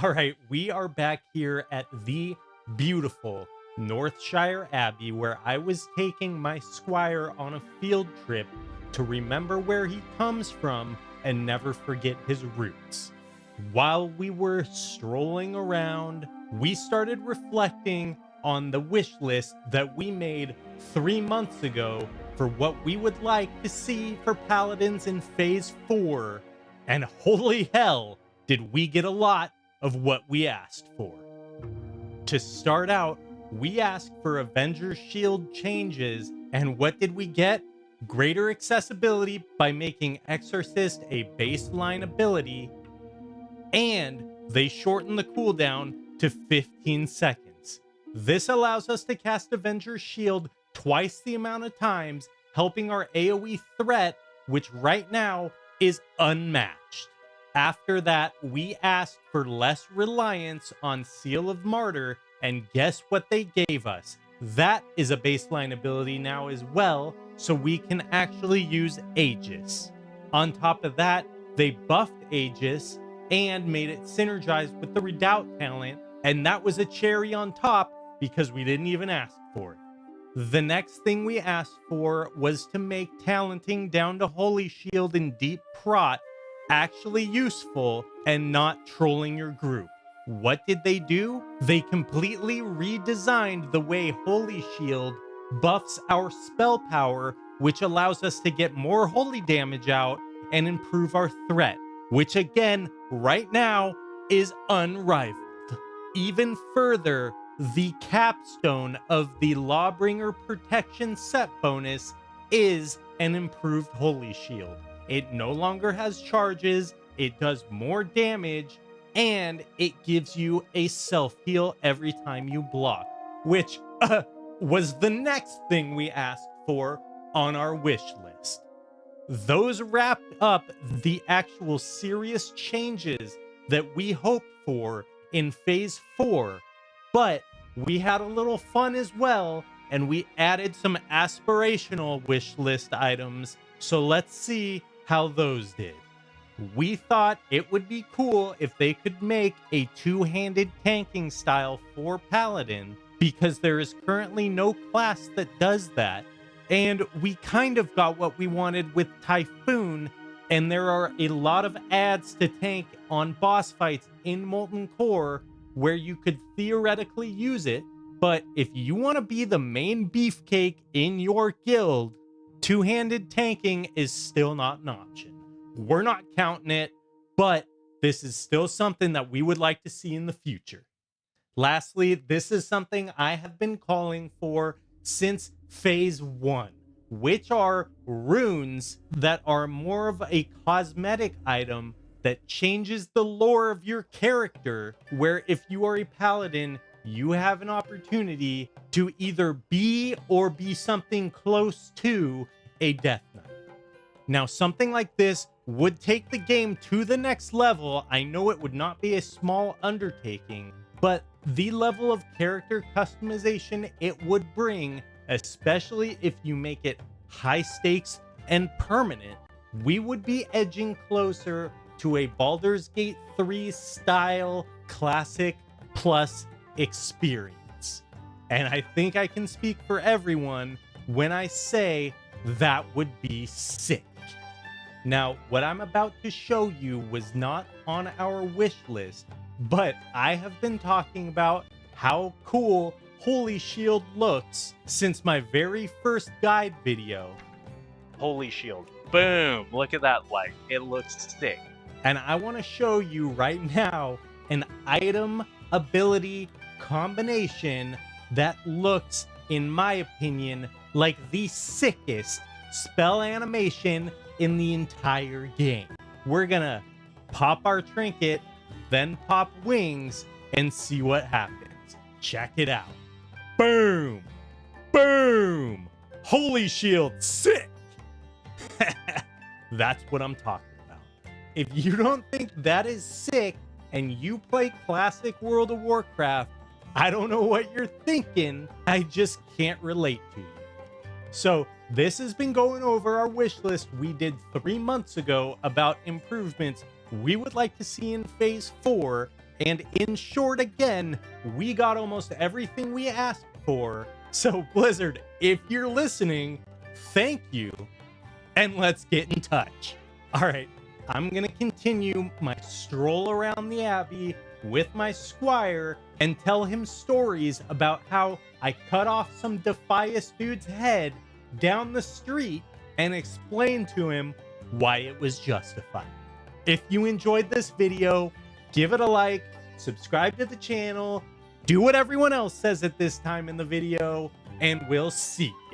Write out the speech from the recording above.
All right, we are back here at the beautiful Northshire Abbey, where I was taking my squire on a field trip to remember where he comes from and never forget his roots. While we were strolling around, we started reflecting on the wish list that we made 3 months ago for what we would like to see for paladins in Phase 4. And holy hell, did we get a lot of what we asked for. To start out, we asked for Avengers Shield changes, and what did we get? Greater accessibility by making Exorcist a baseline ability, and they shortened the cooldown to 15 seconds. This allows us to cast Avengers Shield twice the amount of times, helping our AoE threat, which right now is unmatched. After that, we asked for less reliance on Seal of Martyr, and guess what they gave us? That is a baseline ability now as well, so we can actually use Aegis. On top of that, they buffed Aegis and made it synergize with the Redoubt talent, and that was a cherry on top because we didn't even ask for it. The next thing we asked for was to make talenting down to Holy Shield and Deep Prot actually useful and not trolling your group. What did they do? They completely redesigned the way Holy Shield buffs our spell power, which allows us to get more holy damage out and improve our threat, which again, right now, is unrivaled. Even further, the capstone of the Lawbringer Protection set bonus is an improved Holy Shield. It no longer has charges, it does more damage, and it gives you a self-heal every time you block, which was the next thing we asked for on our wish list. Those wrapped up the actual serious changes that we hoped for in Phase 4, but we had a little fun as well, and we added some aspirational wish list items, so let's see how those did. We thought it would be cool if they could make a two-handed tanking style for Paladin, because there is currently no class that does that, and we kind of got what we wanted with Typhoon, and there are a lot of ads to tank on boss fights in Molten Core where you could theoretically use it, but if you want to be the main beefcake in your guild, two-handed tanking is still not an option. We're not counting it, but this is still something that we would like to see in the future. Lastly, this is something I have been calling for since Phase 1, which are runes that are more of a cosmetic item that changes the lore of your character, where if you are a paladin, you have an opportunity to either be or be something close to a Death Knight. Now, something like this would take the game to the next level. I know it would not be a small undertaking, but the level of character customization it would bring, especially if you make it high stakes and permanent, we would be edging closer to a Baldur's Gate 3 style classic plus experience. And I think I can speak for everyone when I say that would be sick. Now, what I'm about to show you was not on our wish list, but I have been talking about how cool Holy Shield looks since my very first guide video. Holy Shield. Boom! Look at that light. It looks sick. And I want to show you right now an item ability combination that looks, in my opinion, like the sickest spell animation in the entire game. We're gonna pop our trinket, then pop wings, and see what happens. Check it out. Boom! Boom! Holy Shield, sick! That's what I'm talking about. If you don't think that is sick and you play classic World of Warcraft, I don't know what you're thinking. I just can't relate to you. So this has been going over our wish list we did 3 months ago about improvements we would like to see in Phase 4, And in short, again, we got almost everything we asked for. So Blizzard, if you're listening, thank you, and let's get in touch. All right, I'm gonna continue my stroll around the Abbey with my squire and tell him stories about how I cut off some Defias dude's head down the street and explain to him why it was justified. If you enjoyed this video, give it a like, subscribe to the channel, do what everyone else says at this time in the video, and we'll see you